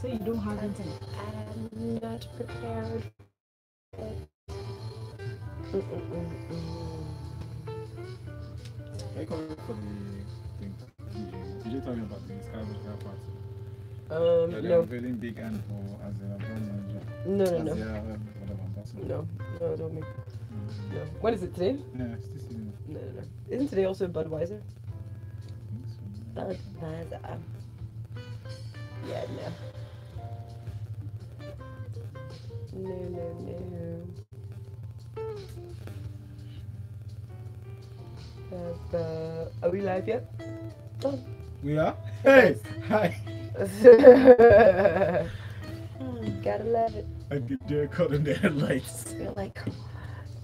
So you don't have internet? I'm not prepared. I come for the thing. Did you tell me about the Sky Moscow party? They're No. unveiling big and as a brand manager. No. No. No, don't make. No. What is it today? Yeah, it's this season. No. Isn't today also Budweiser? I think so. Budweiser. Yeah, no. No. Are we live yet? Oh. We are? Hey! Hi! Gotta love it. I get there caught in the headlights. You're like,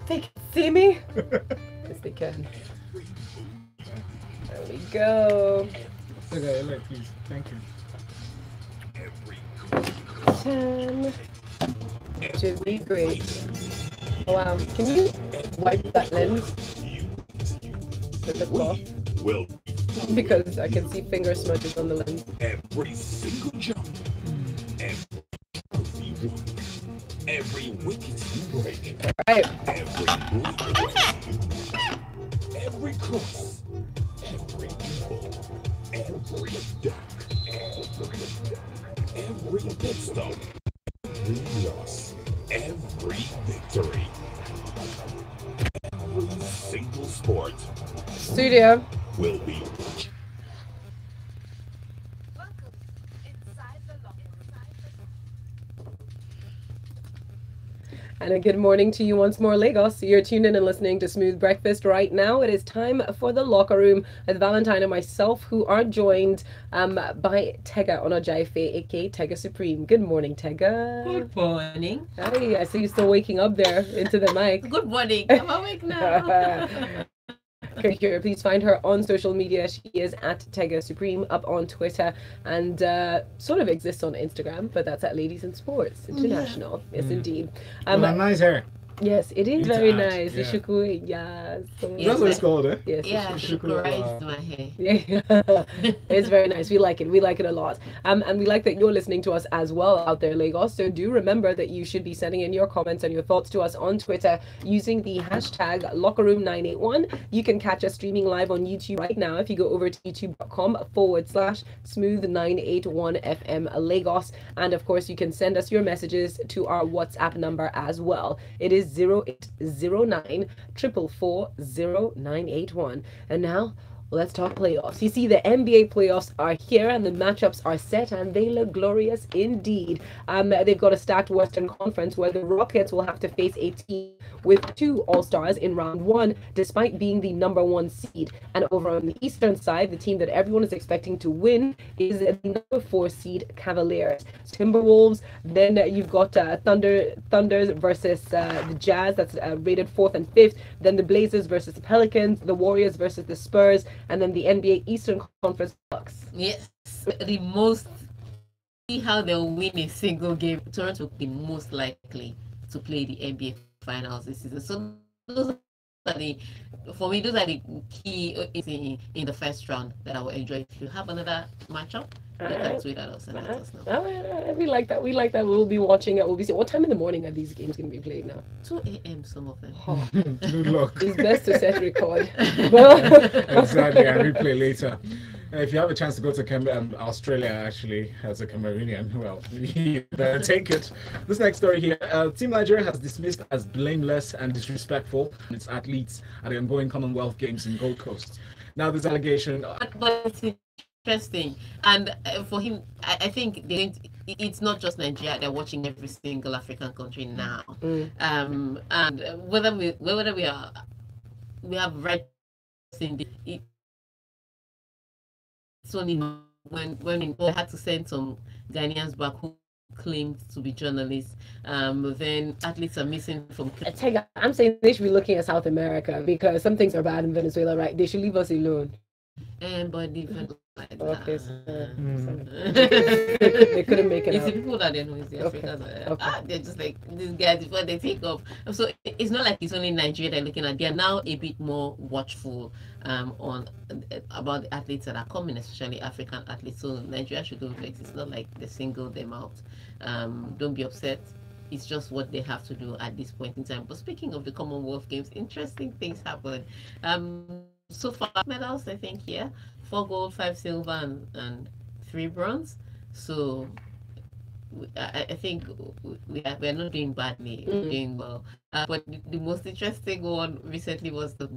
they can see me? Yes, they can. There we go. Okay, like, please. Thank you. 10 to be great. Oh, wow. Can you wipe that lens with the cloth? Well, Because I can see finger smudges on the lens. every single jump, every wicket you break, Right. every breakaway, every cross, every ball, every duck, every pit stop, every loss, every victory, every single sport Studio. will be And a good morning to you once more, Lagos. You're tuned in and listening to Smooth Breakfast right now. It is time for the locker room with Valentine and myself, who are joined by Tega Onojaife, aka Tega Supreme. Good morning, Tega. Good morning. Hi, I see you still waking up there into the mic. Good morning. I'm awake now. Here, please find her on social media. She is at Tega Supreme, up on Twitter, and sort of exists on Instagram, but that's at Ladies in Sports International. Yes, indeed. Nice hair. Yes, it is Need to very add, nice. The yeah. shukui, yes. That's what it's called, eh? Yes, Yeah, it's she colorized my hair. yeah, it's very nice. We like it. We like it a lot. And we like that you're listening to us as well out there, Lagos. So do remember that you should be sending in your comments and your thoughts to us on Twitter using the hashtag LockerRoom981. You can catch us streaming live on YouTube right now if you go over to youtube.com/smooth981FM Lagos. And of course, you can send us your messages to our WhatsApp number as well. It is 0809 444 0981. And now, let's talk playoffs. You see, the NBA playoffs are here and the matchups are set and they look glorious indeed. They've got a stacked Western Conference where the Rockets will have to face a team with 2 All-Stars in round 1, despite being the #1 seed. And over on the Eastern side, the team that everyone is expecting to win is the #4 seed Cavaliers. Timberwolves, then you've got Thunders versus the Jazz, that's rated 4th and 5th. Then the Blazers versus the Pelicans, the Warriors versus the Spurs, and then the NBA Eastern Conference Bucks. Yes, the most. See how they'll win a single game. Toronto will be most likely to play the NBA Finals this season. So those are the, for me, those are the key in the first round that I will enjoy. If you have another matchup, you can tweet at us and let us know. We like that. We like that. We'll be watching it. We'll be seeing. What time in the morning are these games going to be played now? 2 a.m. some of them. Oh, Good luck. it's best to set record. Exactly, and replay later. If you have a chance to go to Australia, actually, as a Cameroonian, well, you better take it. This next story here, Team Nigeria has dismissed as blameless and disrespectful its athletes at the ongoing Commonwealth Games in Gold Coast. Now, this allegation... But it's interesting, and for him, I think it's not just Nigeria. They're watching every single African country now. And whether we have right in the... It's only when they had to send some Ghanaians back who claimed to be journalists. Then athletes are missing from. I'm saying they should be looking at South America because some things are bad in Venezuela, right? They should leave us alone. But different like Okay, that. they couldn't make it It's out. the people footballer they know is the Africans. They're just like these guys before they take off. So it's not like it's only Nigeria they're looking at. They're now a bit more watchful on about the athletes that are coming, especially African athletes. So Nigeria should go fix. It's not like they single them out. Don't be upset. It's just what they have to do at this point in time. But speaking of the Commonwealth Games, interesting things happen. So far medals, I think, 4 gold, 5 silver, and 3 bronze. So I think we're not doing badly, we're doing well. But the most interesting one recently was the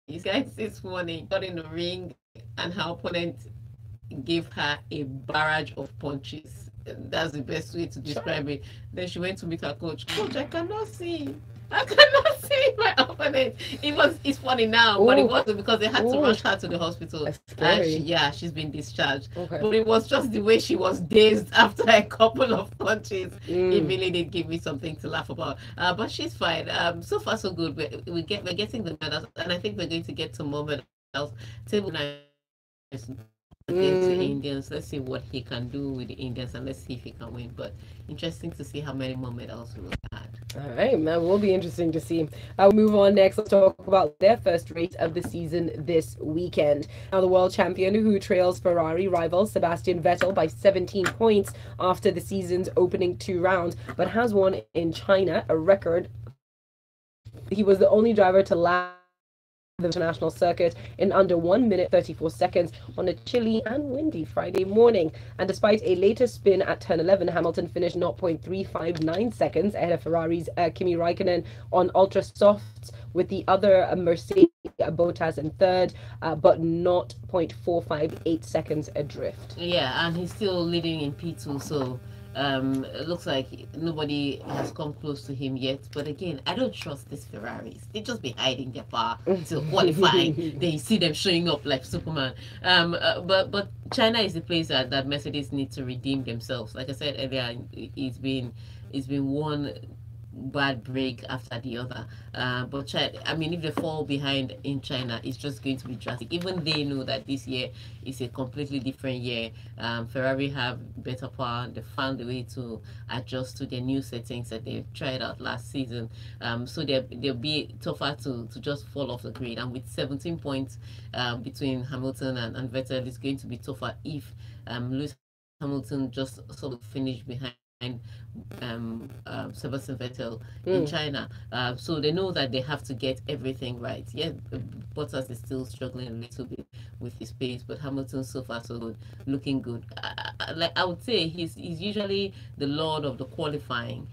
these guys this morning got in the ring and her opponent gave her a barrage of punches. That's the best way to describe it. Then she went to meet her coach. Coach, I cannot see my opponent. It's funny now, but it wasn't because they had to rush her to the hospital. And she's been discharged. But it was just the way she was dazed after a couple of punches. It really did give me something to laugh about. But she's fine. So far so good. We're getting the medals, and I think we're going to get some more medals. Table 9 against the Indians. Let's see what he can do with the Indians, and let's see if he can win. But interesting to see how many more medals we will add. All right, that will be interesting to see. I'll move on next. Let's talk about their first race of the season this weekend. Now, the world champion who trails Ferrari rival Sebastian Vettel by 17 points after the season's opening 2 rounds, but has won in China a record. He was the only driver to lap the international circuit in under 1 minute 34 seconds on a chilly and windy Friday morning. And despite a later spin at turn 11, Hamilton finished 0.359 seconds ahead of Ferrari's Kimi Raikkonen on ultra softs, with the other Mercedes Bottas in third, but not 0.458 seconds adrift. Yeah, and he's still leading in P2, so it looks like nobody has come close to him yet. But again, I don't trust these Ferraris. They just be hiding their power till qualifying. Then you see them showing up like Superman. But China is the place that Mercedes need to redeem themselves. Like I said earlier, it's been one bad break after the other. But China, I mean, if they fall behind in China, it's just going to be drastic. Even they know that this year is a completely different year. Ferrari have better power. They found a way to adjust to their new settings that they've tried out last season. So they'll be tougher to just fall off the grid. And with 17 points between Hamilton and Vettel, it's going to be tougher if Lewis Hamilton just sort of finished behind Sebastian Vettel in China. So they know that they have to get everything right. Yeah, Bottas is still struggling a little bit with his pace, but Hamilton so far so good, looking good. Like I would say, he's usually the lord of the qualifying.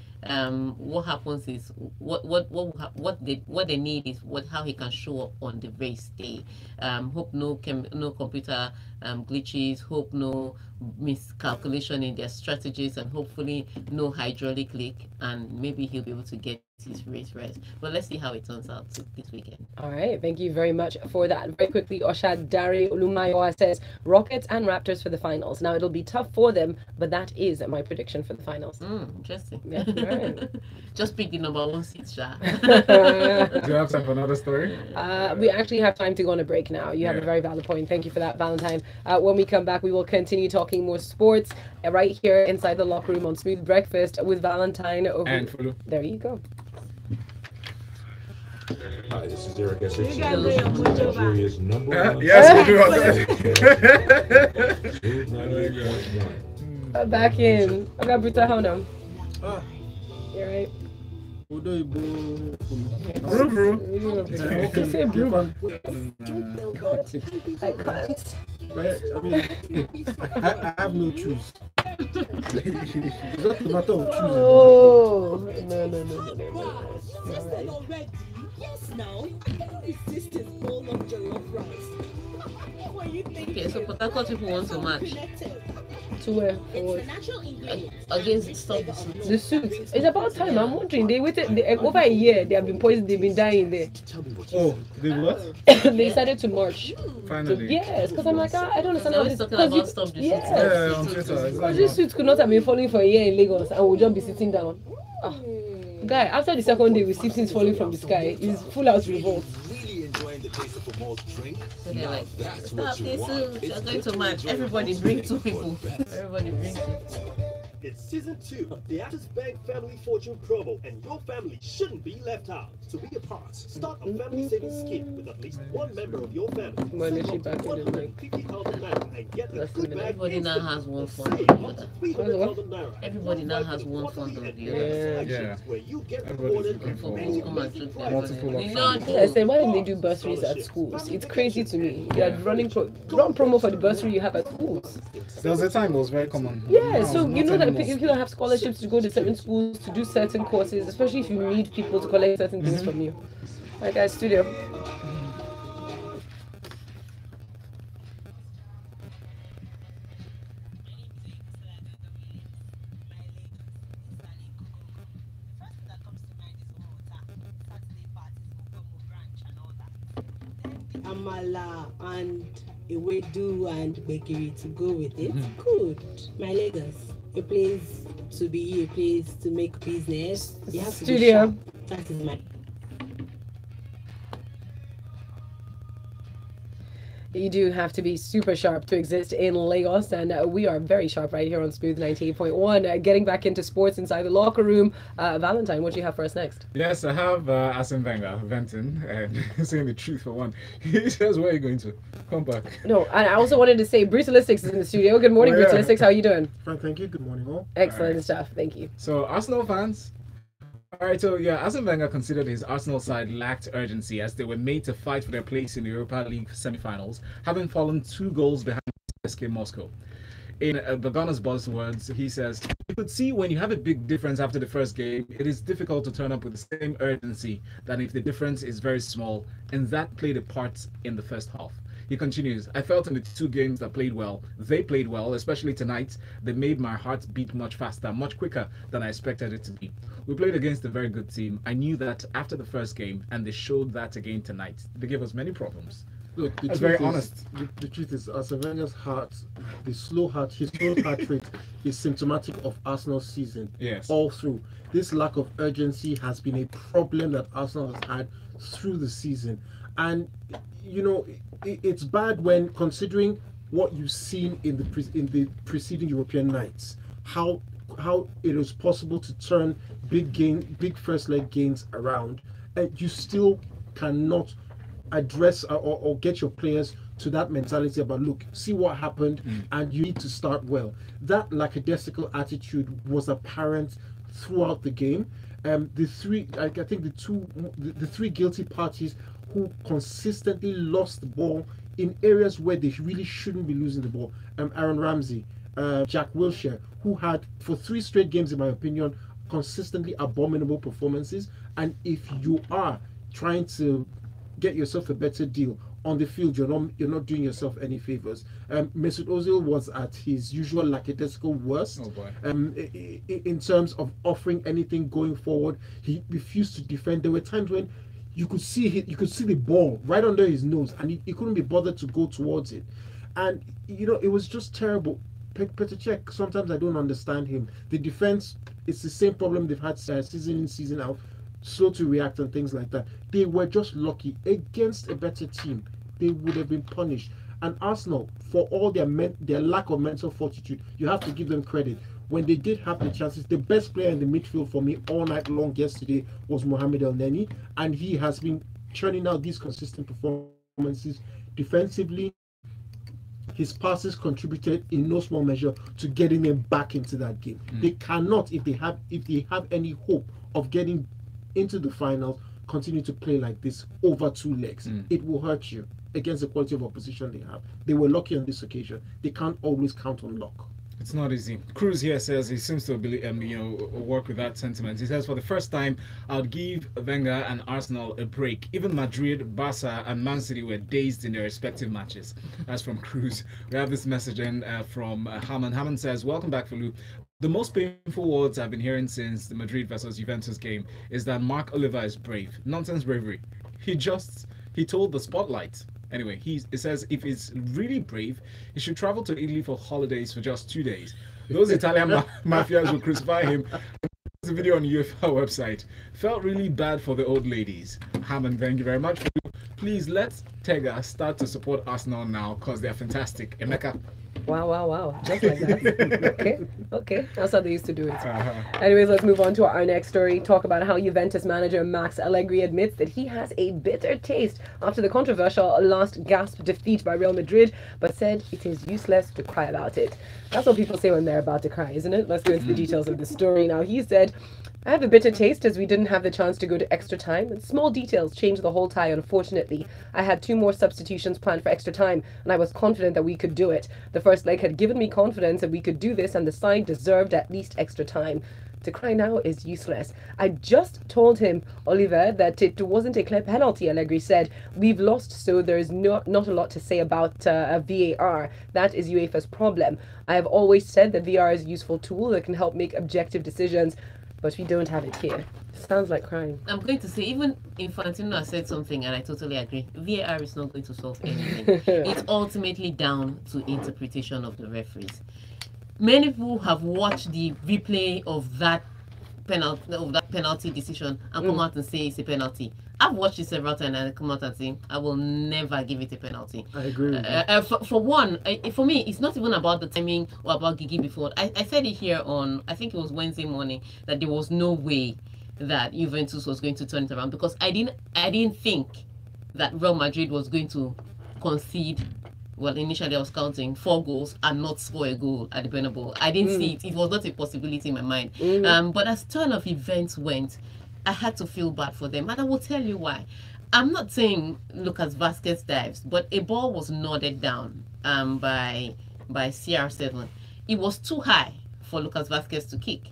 What happens is what they need is how he can show up on the race day. Hope no computer glitches, hope no miscalculation in their strategies, and hopefully no hydraulic leak, and maybe he'll be able to get his race right. But let's see how it turns out this weekend. All right, thank you very much for that. Very quickly, Oshad Dari Olumayoa says Rockets and Raptors for the finals. Now it'll be tough for them, but that is my prediction for the finals. Interesting. Yeah, right. Just pick the number 1 seed, Sha. Do you have time for another story? We actually have time to go on a break now. You have a very valid point. Thank you for that, Valentine. When we come back, we will continue talking more sports right here inside the locker room on Smooth Breakfast with Valentine Ohu. And Folu. There you go. Hi, this is Eric S. Nigeria's #1. Yes, we do. Back in. I got Buta Honam. You right? Bro. You say bro. I can't. I mean, I have no choice. It's not a matter of choosing. Oh, no. Sister already. Yes, now. I can't resist this bowl of jollof rice. What are you thinking? Okay, so Port Harcourt people want to match. To where? It's the natural ingredients. Against stop The suits. It's about time. I'm wondering. They waited over a year. They have been poisoned. They've been dying there. Oh, they what? They decided to march. Finally. Yes, because I'm like, I don't understand how this. talking about stop the Yes. Yeah, on Twitter. Because these suits could not have been falling for a year in Lagos and we'll just be sitting down. Guy, after the second day, we see things falling from the sky. It's full out revolt. Really enjoying the taste of a malt drink? So they're like, That's stop what you this want. soon. It's You're going good to match. enjoy Everybody malt bring drink, two but people. best Everybody bring two. It's season 2 of the Access Bank Family Fortune promo, and your family shouldn't be left out. To be a part, start a family savings scheme with at least one member of your family. When is she Save up back to in the mic? 150,000 naira and get a Less good than a bag. Everybody now instantly. has one Save fund. up to 300,000 naira. Everybody now has one fund or the other. Yeah. Where you get Everybody's rewarded looking with for many Come and amazing take prizes. multiple everybody. options. Yeah, I said, why don't they do bursaries at schools? It's crazy to me. You're running run promo for the bursary you have at schools. There was a time it was very common. Yeah, Now, so not you know that anymore. people have scholarships to go to certain schools to do certain courses, especially if you need people to collect certain things from you. Like at studio. Amala and Ewedu and Bekiri to go with it. Good. My Lagos. A place to be, a place to make business. You have to be Studio. sharp. That is my. You do have to be super sharp to exist in Lagos, and we are very sharp right here on Smooth 98.1. Getting back into sports inside the locker room. Valentine, what do you have for us next? Yes, I have Arsene Wenger venting and saying the truth for one. He says, "Where are you going to? Come back." No, and I also wanted to say Brutalistics is in the studio. Good morning, Oh, yeah. Brutalistics. How are you doing? Frank, thank you. Good morning, all. Excellent stuff. Thank you. So, Arsenal fans. All right, so yeah, Arsene Wenger considered his Arsenal side lacked urgency as they were made to fight for their place in the Europa League semi-finals, having fallen 2 goals behind CSKA Moscow. In the Gunner's Boss words, he says, "You could see when you have a big difference after the first game, it is difficult to turn up with the same urgency than if the difference is very small, and that played a part in the first half." He continues, "I felt in the 2 games that played well, they played well, especially tonight. They made my heart beat much faster, much quicker than I expected it to be. We played against a very good team. I knew that after the first game, and they showed that again tonight. They gave us many problems." Look, the That's truth very is, honest. The truth is, Arsene Wenger's heart, his slow heart rate is symptomatic of Arsenal's season. Yes. All through. This lack of urgency has been a problem that Arsenal has had through the season. And, you know, it's bad when considering what you've seen in the preceding European nights, how it is possible to turn big first leg gains around, and you still cannot address or get your players to that mentality about, look, see what happened, and you need to start well. That lackadaisical attitude was apparent throughout the game. The three guilty parties who consistently lost the ball in areas where they really shouldn't be losing the ball. Aaron Ramsey, Jack Wilshere, who had for 3 straight games, in my opinion, consistently abominable performances. And if you are trying to get yourself a better deal on the field, you're not doing yourself any favors. Mesut Ozil was at his usual lackadaisical worst. Oh boy. In terms of offering anything going forward, he refused to defend. There were times when you could see the ball right under his nose, and he couldn't be bothered to go towards it. And you know, it was just terrible. Petr Cech, sometimes I don't understand him. The defense, it's the same problem they've had season in, season out. Slow to react and things like that. They were just lucky. Against a better team, they would have been punished. And Arsenal, for all their lack of mental fortitude, you have to give them credit. When they did have the chances, the best player in the midfield for me all night long yesterday was Mohamed Elneny, and he has been churning out these consistent performances defensively. His passes contributed in no small measure to getting them back into that game. They cannot, if they have any hope of getting into the finals, continue to play like this over 2 legs. It will hurt you against the quality of opposition they have. They were lucky on this occasion. They can't always count on luck. It's not easy. Cruz here says he seems to believe, work with that sentiment. He says, "For the first time, I would give Wenger and Arsenal a break. Even Madrid, Barca, and Man City were dazed in their respective matches." That's from Cruz. We have this message in from Hammond. Hammond says, "Welcome back, Folu. The most painful words I've been hearing since the Madrid versus Juventus game is that Mark Oliver is brave. Nonsense bravery. He told the Spotlight." Anyway, he says if he's really brave, he should travel to Italy for holidays for just 2 days. Those Italian mafias will crucify him. There's a video on UEFA website. Felt really bad for the old ladies. Hammond, thank you very much. please let Tega start to support Arsenal now because they're fantastic. Emeka. Wow. Just like that. Okay. That's how they used to do it. Anyways, let's move on to our next story. Talk about how Juventus manager Max Allegri admits that he has a bitter taste after the controversial last gasp defeat by Real Madrid, but said it is useless to cry about it. That's what people say when they're about to cry, isn't it? Let's go into the details of the story now. He said, I have a bitter taste as we didn't have the chance to go to extra time, and small details changed the whole tie, unfortunately. I had 2 more substitutions planned for extra time, and I was confident that we could do it. The first leg had given me confidence that we could do this, and the side deserved at least extra time. To cry now is useless. I just told him, Oliver, that it wasn't a clear penalty, Allegri said. We've lost, so there's not a lot to say about VAR. That is UEFA's problem. I have always said that VAR is a useful tool that can help make objective decisions, but we don't have it here. Sounds like crying. I'm going to say, even Infantino has said something, and I totally agree. VAR is not going to solve anything. It's ultimately down to interpretation of the referees. Many people have watched the replay of that penalty decision and come out and say it's a penalty. I've watched it several times and I come out and say I will never give it a penalty. I agree with you. For one, for me, it's not even about the timing or about Gigi before. I said it here on, I think it was Wednesday morning, that there was no way that Juventus was going to turn it around, because I didn't think that Real Madrid was going to concede. Well, initially I was counting 4 goals and not score a goal at the Bernabeu. I didn't see it. It was not a possibility in my mind. But as turn of events went, I had to feel bad for them. And I will tell you why. I'm not saying Lucas Vazquez dives, but a ball was nodded down by CR7. It was too high for Lucas Vazquez to kick.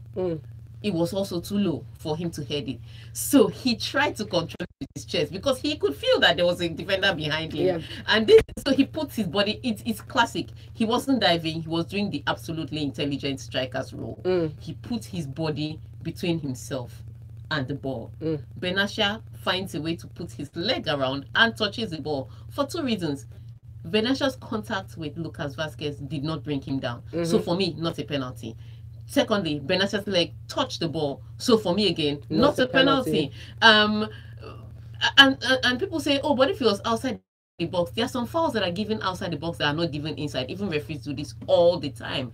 It was also too low for him to head it. So he tried to control it with his chest because he could feel that there was a defender behind him. And so he puts his body, it's classic. He wasn't diving, he was doing the absolutely intelligent striker's role. He put his body between himself and the ball. Benasha finds a way to put his leg around and touches the ball for 2 reasons. Benasha's contact with Lucas Vazquez did not bring him down. So for me, not a penalty. Secondly, Benasha's leg touched the ball. So for me again, not a penalty. And people say, oh, but if it was outside the box, there are some fouls that are given outside the box that are not given inside. Even referees do this all the time.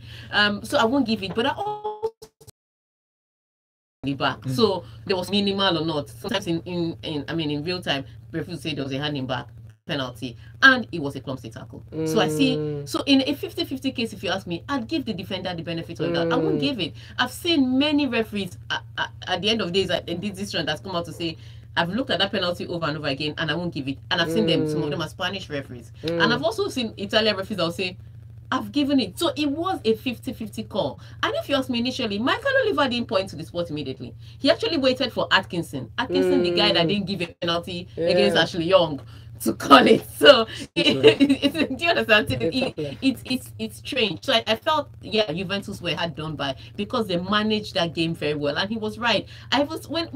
So I won't give it, but I also the back. So there was minimal or not. Sometimes in real time, referees say there was a hand in back penalty, and it was a clumsy tackle. So I see, so in a 50-50 case, if you ask me, I'd give the defender the benefit of that. I won't give it. I've seen many referees at the end of days in this decision that's come out to say, I've looked at that penalty over and over again and I won't give it. And I've seen them, some of them are Spanish referees. And I've also seen Italian referees that will say, I've given it. So it was a 50-50 call. And if you ask me initially, Michael Oliver didn't point to the spot immediately. He actually waited for Atkinson. Atkinson, the guy that didn't give a penalty against Ashley Young, to call it. So do you understand? It's strange. So I felt, Juventus were hard done by because they managed that game very well, and he was right. I was when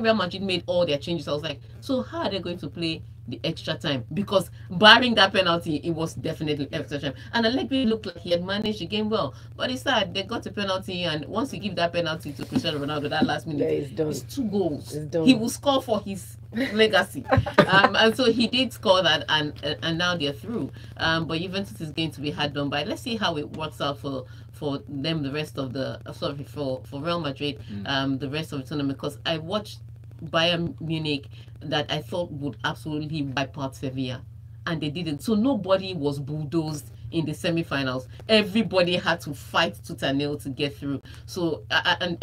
Real Madrid made all their changes, I was like, so how are they going to play the extra time? Because barring that penalty, it was definitely extra time. And Allegri looked like he had managed the game well, but it's sad they got a penalty, and once you give that penalty to Cristiano Ronaldo that last minute, it's 2 goals. He will score for his legacy. And so he did score that, and now they're through. But Juventus is going to be hard done by. Let's see how it works out for them the rest of the for Real Madrid the rest of the tournament, because I watched Bayern Munich that I thought would absolutely wipe out Sevilla, and they didn't. So nobody was bulldozed in the semi-finals. Everybody had to fight tooth and nail to get through. So to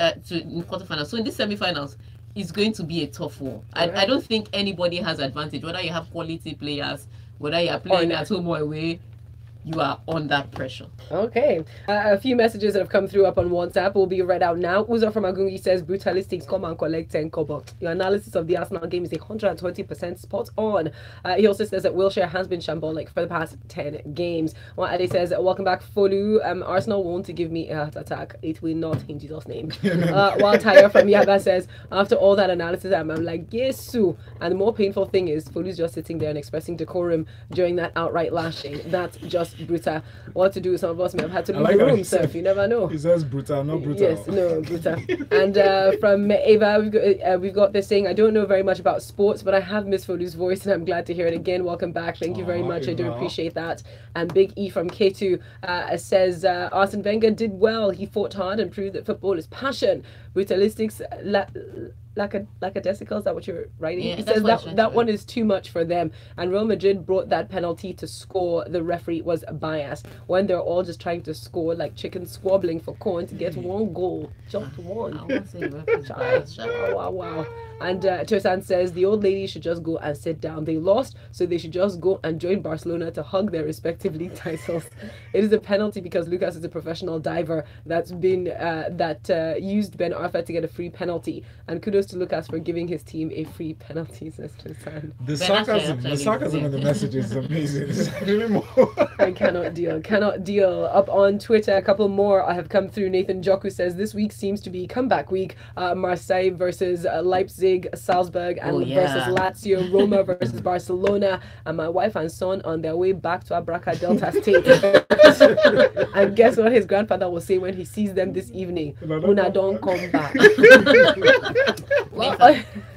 quarterfinals. So in the semi-finals, it's going to be a tough war. I don't think anybody has advantage, whether you have quality players, whether you are playing at home or away. You are under pressure. Okay. A few messages that have come through up on WhatsApp will be read out now. Uzo from Agungi says, Brutalistics, come and collect 10 kobo. Your analysis of the Arsenal game is 120% spot on. He also says that Wilshere has been shambolic for the past 10 games. While Ade says, welcome back, Folu. Arsenal won't give me a heart attack. It will not, in Jesus' name. While Tyre from Yaba says, after all that analysis, I'm like, yes, Sue. And the more painful thing is, Folu's just sitting there and expressing decorum during that outright lashing. That's just Bruta. What to do? Some of us may have had to leave like the how room, he so said- you never know. He says brutal, not brutal. Yes, no, Bruta. And from Ava, we've got this saying, I don't know very much about sports, but I have Miss Folu's voice, and I'm glad to hear it again. Welcome back. Thank you very Aw, much. I do Eva. appreciate that. And Big E from K2 says, Arsene Wenger did well. He fought hard and proved that football is passion. Brutalistics, lackadaisical, is that what you're writing? Yeah, He that's says what I was trying that to one is too much for them. And Real Madrid brought that penalty to score. The referee was biased. When they're all just trying to score like chickens squabbling for corn to get one goal. Just one. I won't say reference bias. Wow. And Tosan says the old lady should just go and sit down. They lost, so they should just go and join Barcelona to hug their respective league titles. It is a penalty because Lucas is a professional diver that's been used Ben Arfa to get a free penalty. And kudos to Lucas for giving his team a free penalty, says Tosan. The Ben sarcasm in the message is amazing. It's really more. I cannot deal. Up on Twitter, a couple more I have come through. Nathan Joku says this week seems to be comeback week. Marseille versus Leipzig, Salzburg, and versus Lazio, Roma versus Barcelona, and my wife and son on their way back to Abraca Delta State. And guess what his grandfather will say when he sees them this evening? Una don't come back.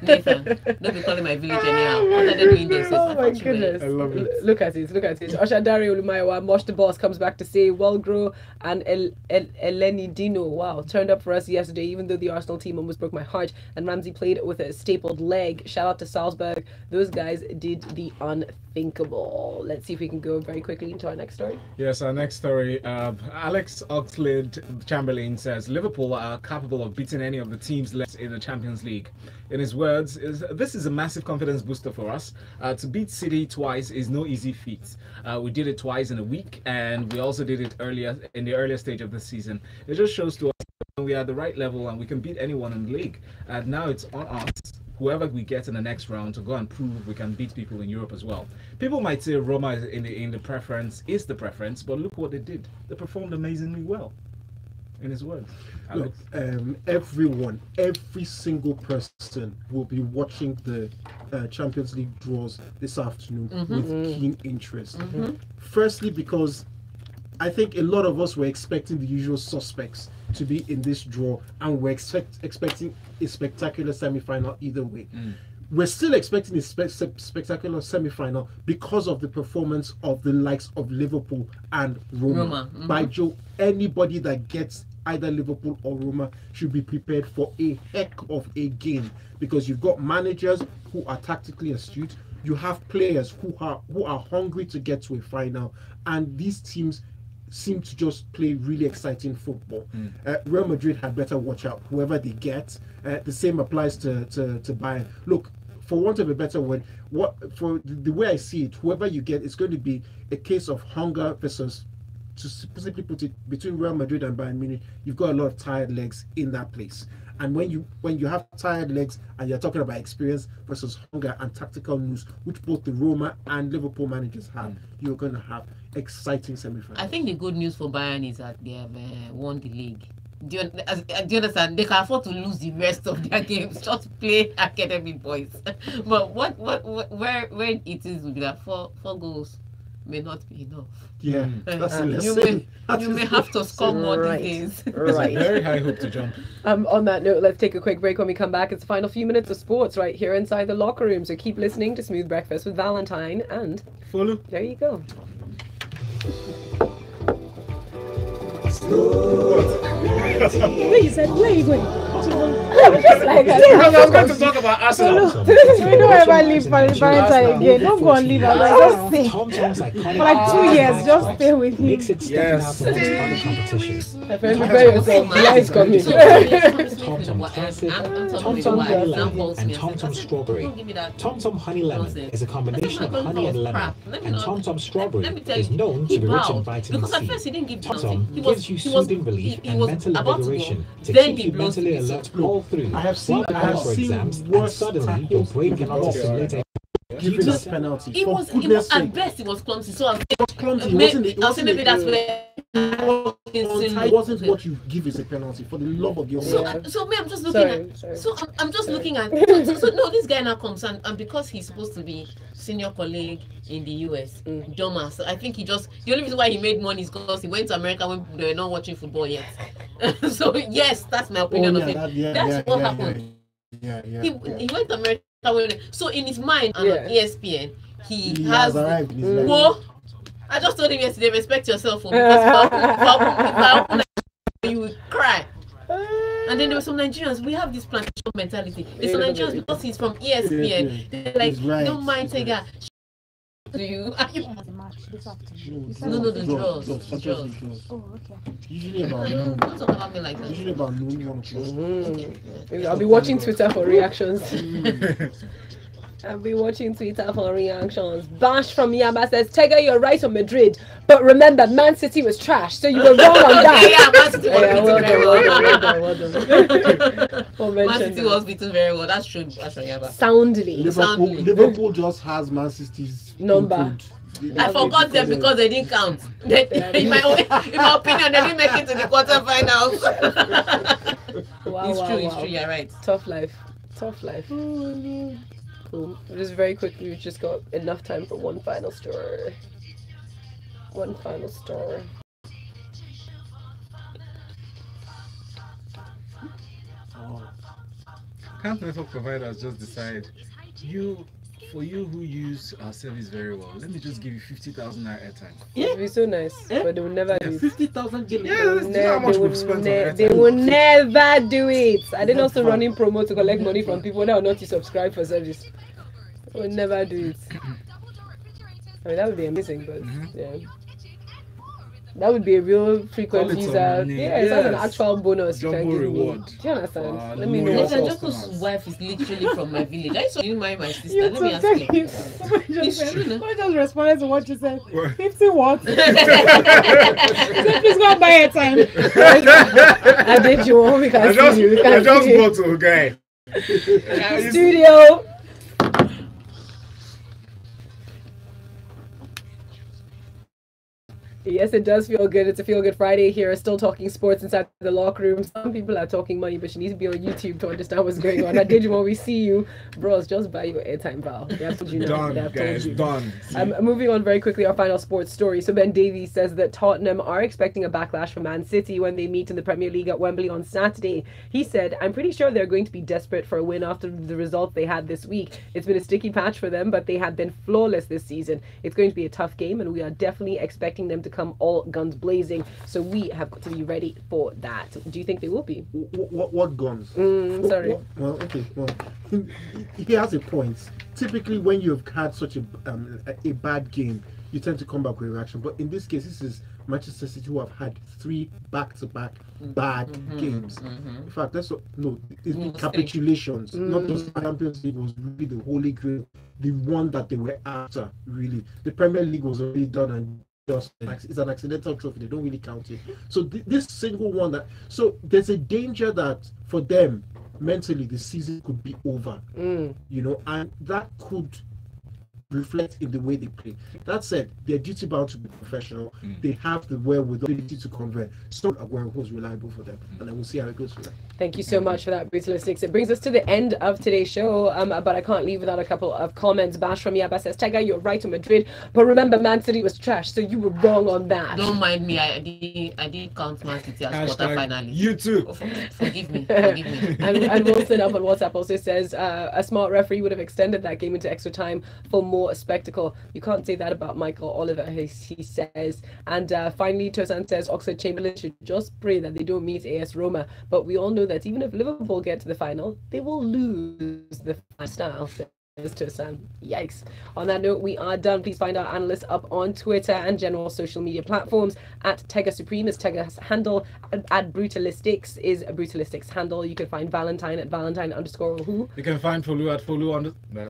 Nathan, don't be calling my village anyhow. What are they doing this? Oh my goodness. I love it. Look at it. Oshadari Olumayawa, Mosh the Boss comes back to say, Well-Grow and Eleni Dino, wow, turned up for us yesterday, even though the Arsenal team almost broke my heart, and Ramsey played with a stapled leg. Shout out to Salzburg. Those guys did the unthinkable. Let's see if we can go very quickly into our next story. Yes, our next story. Alex Oxlade-Chamberlain says Liverpool are capable of beating any of the teams left in the Champions League. In his words, this is a massive confidence booster for us. To beat City twice is no easy feat. We did it twice in a week, and we also did it in the earlier stage of the season. It just shows to us that we are at the right level and we can beat anyone in the league. And now it's on us, whoever we get in the next round, to go and prove we can beat people in Europe as well. People might say Roma is in the preference, but look what they did. They performed amazingly well. In his words, look, everyone, every single person will be watching the Champions League draws this afternoon with keen interest. Firstly, because I think a lot of us were expecting the usual suspects to be in this draw, and we're expecting a spectacular semi-final either way. We're still expecting a spectacular semi-final because of the performance of the likes of Liverpool and Roma. By Joe, anybody that gets either Liverpool or Roma should be prepared for a heck of a game, because you've got managers who are tactically astute, you have players who are hungry to get to a final, and these teams seem to just play really exciting football. Real Madrid had better watch out whoever they get. The same applies to Bayern. Look, for want of a better word, for the way I see it, whoever you get, it's going to be a case of hunger versus, to simply put it, between Real Madrid and Bayern Munich, you've got a lot of tired legs in that place. And when you have tired legs and you're talking about experience versus hunger and tactical news, which both the Roma and Liverpool managers have, you're going to have exciting semi-finals. I think the good news for Bayern is that they have won the league. Do you understand? They can afford to lose the rest of their games just to play academy boys. But where it is will be that four goals may not be enough. Yeah, that's the you may have to score more these days. Right. Very high hope to jump. On that note, let's take a quick break. When we come back, it's the final few minutes of sports right here inside the locker room. So keep listening to Smooth Breakfast with Valentine, and Folu. there you go. Wait, you said, where are you going? Just like I was going to talk about Arsenal. We don't ever leave Valentine again. Don't go and leave her. Just stay. For like 2 years, just stay with him. Makes it stand Yes. out amongst other competitions. Prepare yourself. The light is coming. TomTom Classic, TomTom Honey Lemon, and TomTom Strawberry. TomTom Honey Lemon is a combination of honey and lemon, and TomTom Strawberry is known to be rich in vitamin Because at first C. he didn't give TomTom nothing. gives you soothing relief and mental invigoration to Then keep he you blows mentally his alert throat. all through. I have seen for exams, and worse suddenly your brain cannot tackles assimilate giving us penalty. It For was goodness at sake. best it was clumsy. So I'm It was clumsy. saying maybe that's where It wasn't what you give as a penalty, for the love of your Yeah. So me, I'm just looking I'm just looking at. So no, this guy now comes and because he's supposed to be senior colleague in the US, dumbass. I think the only reason why he made money is because he went to America when they were not watching football yet. So yes, that's my opinion of it. That's what happened. He went to America so in his mind and on ESPN he has arrived. Whoa! I just told him yesterday, respect yourself, because you would cry. And then there were some Nigerians. We have this plantation mentality. There's some Nigerians because he's from ESPN. They're like, don't mind Tega. Do you? No, the draws. Oh, okay. Usually about Don't talk about me like that. Usually about noon. I'll be watching Twitter for reactions. I'll be watching Twitter for reactions. Bash from Yaba says, Tega, you're right on Madrid. But remember, Man City was trash, so you were wrong on that. Man City was beaten very well. That's true. That's from Yaba. Soundly. Liverpool just has Man City's number. I forgot them because they didn't count. In my opinion, they didn't make it to the quarterfinals. It's true. You're right. Tough life. Cool. Just very quickly, we've just got enough time for one final story. Can't network providers just decide, for you who use our service very well, let me just give you 50,000 airtime. It would be so nice, but they would never do it. 50,000 Yeah, how much we've spent on airtime. They will never do it. I didn't also running promo to collect money from people that are not to subscribe for service. They will never do it. I mean, that would be amazing, but yeah. That would be a real frequent user. Yeah, it's like an actual bonus you can give reward. me. Do you understand? Let me know. Joko's wife is literally from my village. I saw you marry my sister. Let me ask you. It's true, no? I just responded to what you said. 50 what? Please go buy a time. I did you want we can see you. I just bought to a guy. Studio. Yes, it does feel good. It's a feel good Friday here. Still talking sports inside the locker room. Some people are talking money, but she needs to be on YouTube to understand what's going on. I did you when we see you, bros. Just buy your airtime, pal. Done, guys. Done. Moving on very quickly. Our final sports story. So Ben Davies says that Tottenham are expecting a backlash from Man City when they meet in the Premier League at Wembley on Saturday. He said, "I'm pretty sure they're going to be desperate for a win after the result they had this week. It's been a sticky patch for them, but they have been flawless this season. It's going to be a tough game, and we are definitely expecting them to come all guns blazing, so we have got to be ready for that." Do you think they will be? What guns? Sorry. Well, he has a point. Typically, when you've had such a bad game, you tend to come back with a reaction. But in this case, this is Manchester City who have had 3 back-to-back bad games. In fact, it's capitulations. Not just Champions League was really the holy grail, the one that they were after. Really, the Premier League was already done and it's an accidental trophy. They don't really count it. So this single one there's a danger that for them mentally the season could be over. And that could reflect in the way they play. That said, they're duty bound to be professional. They have the wherewithal to convert. So Aguero was reliable for them, and then we'll see how it goes for them. Thank you so much for that, Brutalistics. It brings us to the end of today's show, but I can't leave without a couple of comments. Bash from Yaba says, Tega, you're right on Madrid, but remember Man City was trash, so you were wrong on that. Don't mind me, I did count Man City as quarter-finally. You too. Forgive me. And Wilson up on WhatsApp also says, a smart referee would have extended that game into extra time for more spectacle. You can't say that about Michael Oliver, he says. And finally, Tosan says, Oxlade-Chamberlain should just pray that they don't meet AS Roma, but we all know that even if Liverpool get to the final, they will lose the final. Yikes. On that note, we are done. Please find our analysts up on Twitter and general social media platforms. At Tega Supreme is Tega's handle. At Brutalistics is a Brutalistics handle. You can find Valentine at Valentine_Ohu. You can find Folu at Folu.